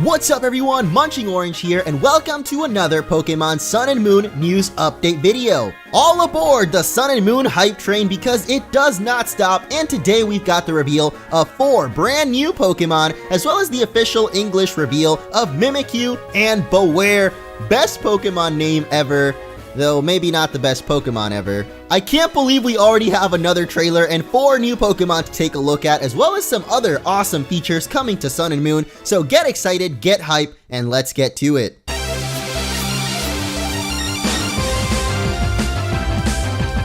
What's up everyone, MunchingOrange here, and welcome to another Pokemon Sun and Moon news update video. All aboard the Sun and Moon hype train because it does not stop, and today we've got the reveal of 4 brand new Pokemon, as well as the official English reveal of Mimikyu and BEWEAR. Best Pokemon name ever, though maybe not the best Pokemon ever. I can't believe we already have another trailer and 4 new Pokemon to take a look at, as well as some other awesome features coming to Sun and Moon. So get excited, get hype, and let's get to it.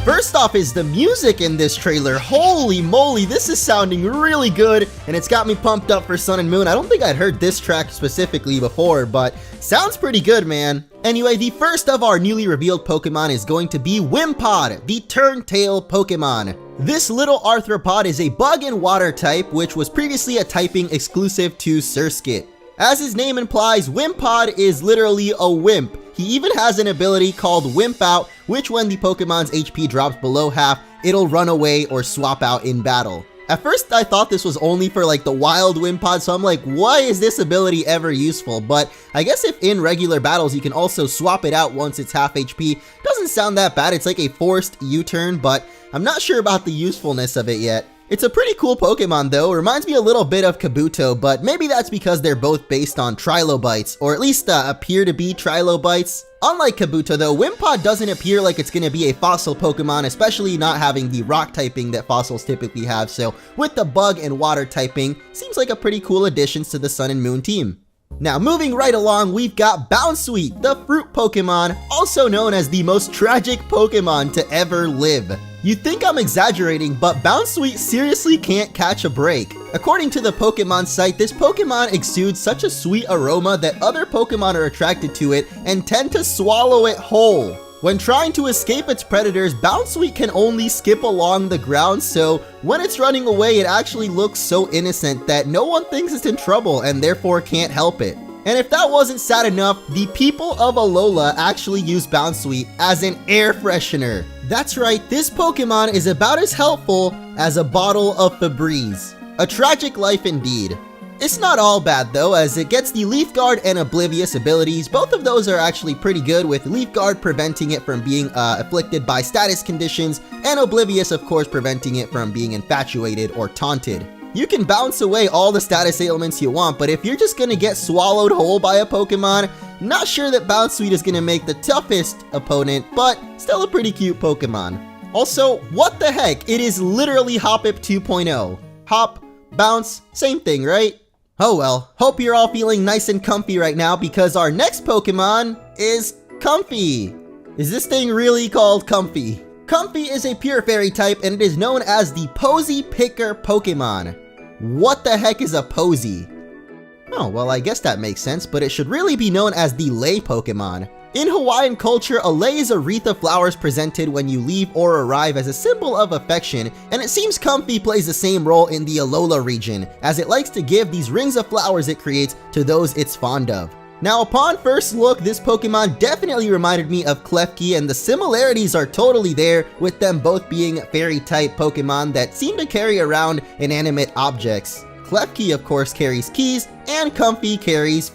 First off is the music in this trailer. Holy moly, this is sounding really good, and it's got me pumped up for Sun and Moon. I don't think I'd heard this track specifically before, but sounds pretty good, man. Anyway, the first of our newly revealed Pokemon is going to be Wimpod, the Turntail Pokemon. This little arthropod is a bug and water type, which was previously a typing exclusive to Surskit. As his name implies, Wimpod is literally a wimp. He even has an ability called Wimp Out, which when the Pokemon's HP drops below half, it'll run away or swap out in battle. At first I thought this was only for like the wild Wimpod, so I'm like, why is this ability ever useful? But I guess if in regular battles you can also swap it out once it's half HP, doesn't sound that bad. It's like a forced U-turn, but I'm not sure about the usefulness of it yet. It's a pretty cool Pokemon though, reminds me a little bit of Kabuto, but maybe that's because they're both based on trilobites, or at least appear to be trilobites. Unlike Kabuto though, Wimpod doesn't appear like it's gonna be a fossil Pokemon, especially not having the rock typing that fossils typically have, so with the bug and water typing, seems like a pretty cool addition to the Sun and Moon team. Now moving right along, we've got Bounsweet, the fruit Pokemon, also known as the most tragic Pokemon to ever live. You'd think I'm exaggerating, but Bounsweet seriously can't catch a break. According to the Pokemon site, this Pokemon exudes such a sweet aroma that other Pokemon are attracted to it and tend to swallow it whole. When trying to escape its predators, Bounsweet can only skip along the ground, so when it's running away, it actually looks so innocent that no one thinks it's in trouble and therefore can't help it. And if that wasn't sad enough, the people of Alola actually use Bounsweet as an air freshener. That's right, this Pokemon is about as helpful as a bottle of Febreze. A tragic life indeed. It's not all bad though, as it gets the Leaf Guard and Oblivious abilities. Both of those are actually pretty good, with Leaf Guard preventing it from being afflicted by status conditions, and Oblivious of course preventing it from being infatuated or taunted. You can bounce away all the status ailments you want, but if you're just gonna get swallowed whole by a Pokemon, not sure that Bounsweet is gonna make the toughest opponent, but still a pretty cute Pokemon. Also, what the heck? It is literally Hoppip 2.0. Hop, bounce, same thing, right? Oh well, hope you're all feeling nice and comfy right now because our next Pokemon is Comfey. Is this thing really called Comfey? Comfey is a pure fairy type and it is known as the Posy Picker Pokemon. What the heck is a posy? Oh, well I guess that makes sense, but it should really be known as the lei Pokemon. In Hawaiian culture, a lei is a wreath of flowers presented when you leave or arrive as a symbol of affection, and it seems Comfey plays the same role in the Alola region, as it likes to give these rings of flowers it creates to those it's fond of. Now upon first look, this Pokemon definitely reminded me of Klefki, and the similarities are totally there, with them both being fairy type Pokemon that seem to carry around inanimate objects. Klefki of course carries keys, and Comfey carries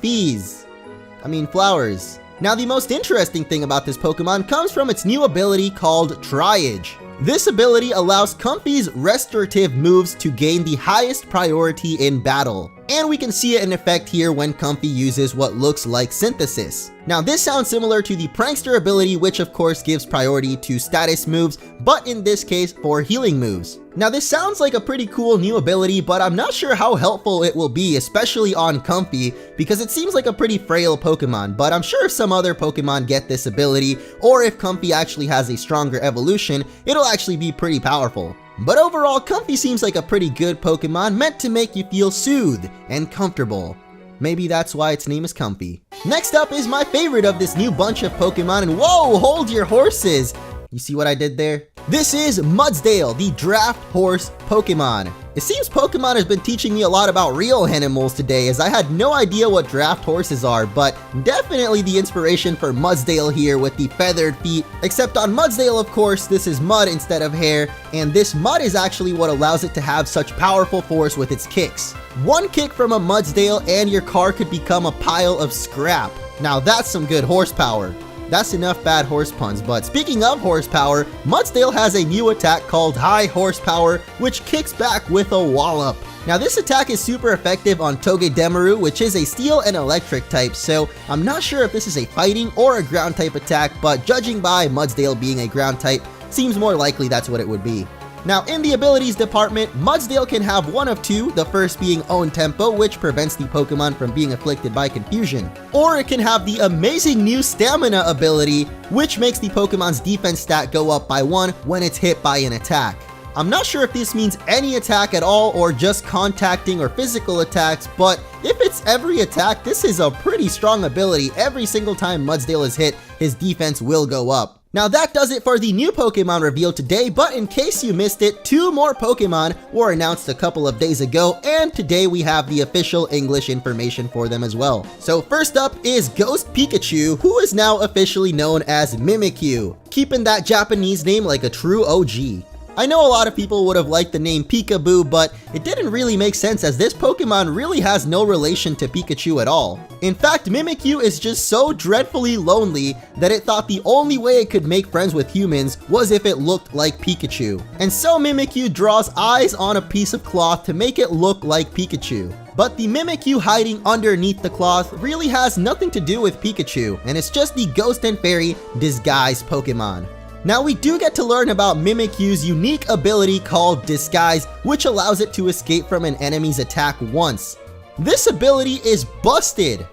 flowers. Now the most interesting thing about this Pokemon comes from its new ability called Triage. This ability allows Comfey's restorative moves to gain the highest priority in battle. And we can see it in effect here when Comfey uses what looks like Synthesis. Now this sounds similar to the Prankster ability, which of course gives priority to status moves, but in this case for healing moves. Now this sounds like a pretty cool new ability, but I'm not sure how helpful it will be, especially on Comfey, because it seems like a pretty frail Pokemon, but I'm sure if some other Pokemon get this ability, or if Comfey actually has a stronger evolution, it'll actually be pretty powerful. But overall, Comfey seems like a pretty good Pokemon meant to make you feel soothed and comfortable. Maybe that's why its name is Comfey. Next up is my favorite of this new bunch of Pokemon, and whoa, hold your horses! You see what I did there? This is Mudsdale, the draft horse Pokemon. It seems Pokemon has been teaching me a lot about real animals today, as I had no idea what draft horses are, but definitely the inspiration for Mudsdale here with the feathered feet. Except on Mudsdale, of course, this is mud instead of hair, and this mud is actually what allows it to have such powerful force with its kicks. One kick from a Mudsdale and your car could become a pile of scrap. Now that's some good horsepower. That's enough bad horse puns, but speaking of horsepower, Mudsdale has a new attack called High Horsepower, which kicks back with a wallop. Now this attack is super effective on Togedemaru, which is a steel and electric type, so I'm not sure if this is a fighting or a ground type attack, but judging by Mudsdale being a ground type, seems more likely that's what it would be. Now in the abilities department, Mudsdale can have one of two, the first being Own Tempo, which prevents the Pokemon from being afflicted by confusion. Or it can have the amazing new Stamina ability, which makes the Pokemon's defense stat go up by 1 when it's hit by an attack. I'm not sure if this means any attack at all or just contacting or physical attacks, but if it's every attack, this is a pretty strong ability. Every single time Mudsdale is hit, his defense will go up. Now that does it for the new Pokemon reveal today, but in case you missed it, 2 more Pokemon were announced a couple of days ago, and today we have the official English information for them as well. So first up is Ghost Pikachu, who is now officially known as Mimikyu, keeping that Japanese name like a true OG. I know a lot of people would have liked the name Peekaboo, but it didn't really make sense as this Pokemon really has no relation to Pikachu at all. In fact, Mimikyu is just so dreadfully lonely that it thought the only way it could make friends with humans was if it looked like Pikachu. And so Mimikyu draws eyes on a piece of cloth to make it look like Pikachu. But the Mimikyu hiding underneath the cloth really has nothing to do with Pikachu, and it's just the Ghost and Fairy disguised Pokemon. Now we do get to learn about Mimikyu's unique ability called Disguise, which allows it to escape from an enemy's attack once. This ability is busted!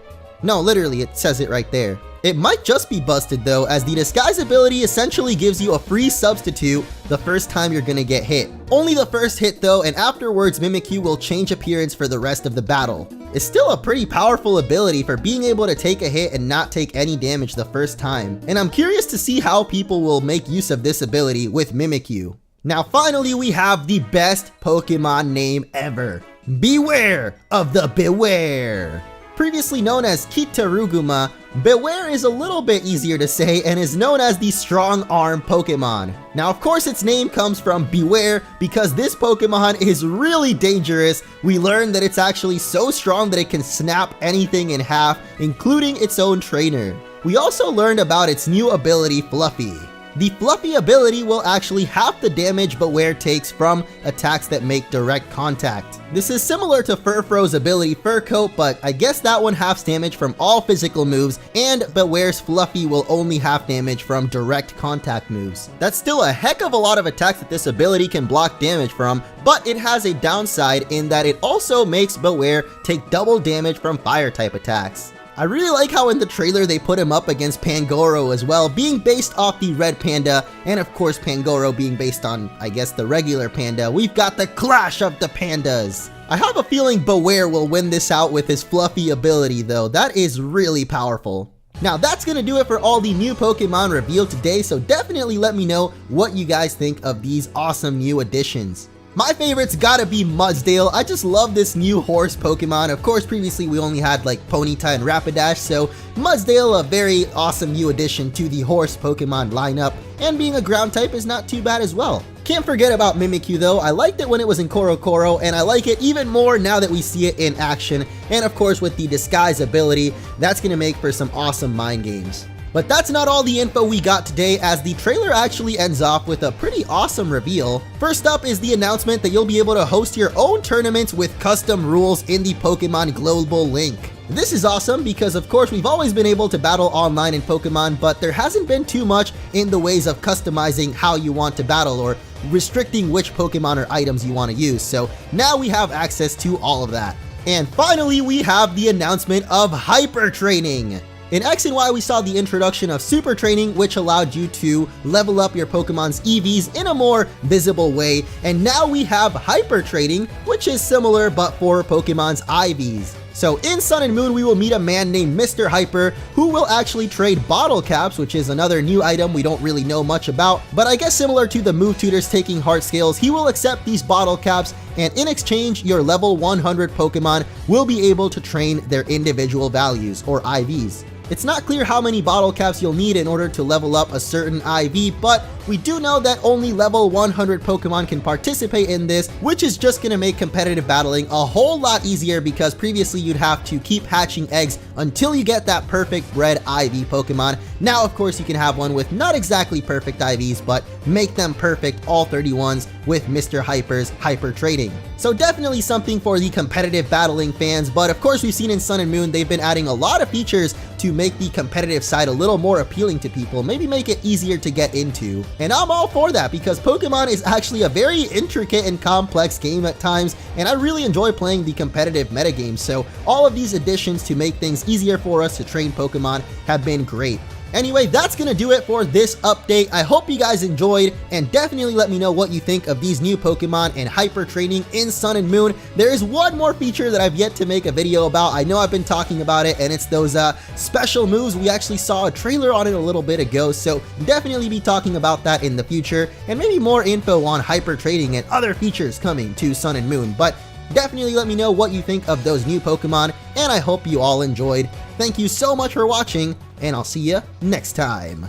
No, literally, it says it right there. It might just be busted though, as the Disguise ability essentially gives you a free substitute the first time you're gonna get hit. Only the first hit though, and afterwards Mimikyu will change appearance for the rest of the battle. It's still a pretty powerful ability for being able to take a hit and not take any damage the first time, and I'm curious to see how people will make use of this ability with Mimikyu. Now finally we have the best Pokemon name ever. Beware of the BEWEAR! Previously known as Kitaruguma, BEWEAR is a little bit easier to say and is known as the Strong Arm Pokemon. Now of course its name comes from beware because this Pokemon is really dangerous. We learned that it's actually so strong that it can snap anything in half, including its own trainer. We also learned about its new ability, Fluffy. The Fluffy ability will actually half the damage BEWEAR takes from attacks that make direct contact. This is similar to Furfro's ability Fur Coat, but I guess that one halves damage from all physical moves, and BEWEAR's Fluffy will only half damage from direct contact moves. That's still a heck of a lot of attacks that this ability can block damage from, but it has a downside in that it also makes BEWEAR take double damage from fire type attacks. I really like how in the trailer they put him up against Pangoro as well, being based off the red panda, and of course Pangoro being based on, I guess, the regular panda. We've got the clash of the pandas. I have a feeling BEWEAR will win this out with his Fluffy ability though. That is really powerful. Now that's gonna do it for all the new Pokemon revealed today, so definitely let me know what you guys think of these awesome new additions. My favorite's gotta be Mudsdale. I just love this new horse Pokemon. Of course, previously we only had like Ponyta and Rapidash, so Mudsdale, a very awesome new addition to the horse Pokemon lineup, and being a ground type is not too bad as well. Can't forget about Mimikyu though. I liked it when it was in Korokoro, and I like it even more now that we see it in action, and of course with the Disguise ability, that's gonna make for some awesome mind games. But that's not all the info we got today, as the trailer actually ends off with a pretty awesome reveal. First up is the announcement that you'll be able to host your own tournaments with custom rules in the Pokemon Global Link. This is awesome because of course we've always been able to battle online in Pokemon, but there hasn't been too much in the ways of customizing how you want to battle or restricting which Pokemon or items you want to use. So now we have access to all of that. And finally we have the announcement of Hyper Training. In X and Y, we saw the introduction of Super Training, which allowed you to level up your Pokemon's EVs in a more visible way, and now we have Hyper Training, which is similar but for Pokemon's IVs. So in Sun and Moon, we will meet a man named Mr. Hyper who will actually trade bottle caps, which is another new item we don't really know much about. But I guess similar to the move tutors taking heart scales, he will accept these bottle caps, and in exchange, your level 100 Pokemon will be able to train their individual values, or IVs. It's not clear how many bottle caps you'll need in order to level up a certain IV, but we do know that only level 100 Pokemon can participate in this, which is just going to make competitive battling a whole lot easier because previously you'd have to keep hatching eggs until you get that perfect bred IV Pokemon. Now, of course, you can have one with not exactly perfect IVs, but make them perfect, all 31s, with Mr. Hyper's Hyper Trading. So definitely something for the competitive battling fans, but of course we've seen in Sun and Moon they've been adding a lot of features to make the competitive side a little more appealing to people, maybe make it easier to get into. And I'm all for that because Pokemon is actually a very intricate and complex game at times, and I really enjoy playing the competitive metagame, so all of these additions to make things easier for us to train Pokemon have been great. Anyway, that's gonna do it for this update. I hope you guys enjoyed, and definitely let me know what you think of these new Pokemon and hyper training in Sun and Moon. There is one more feature that I've yet to make a video about. I know I've been talking about it, and it's those special moves. We actually saw a trailer on it a little bit ago, so definitely be talking about that in the future, and maybe more info on hyper trading and other features coming to Sun and Moon. But definitely let me know what you think of those new Pokemon, and I hope you all enjoyed. Thank you so much for watching, and I'll see you next time.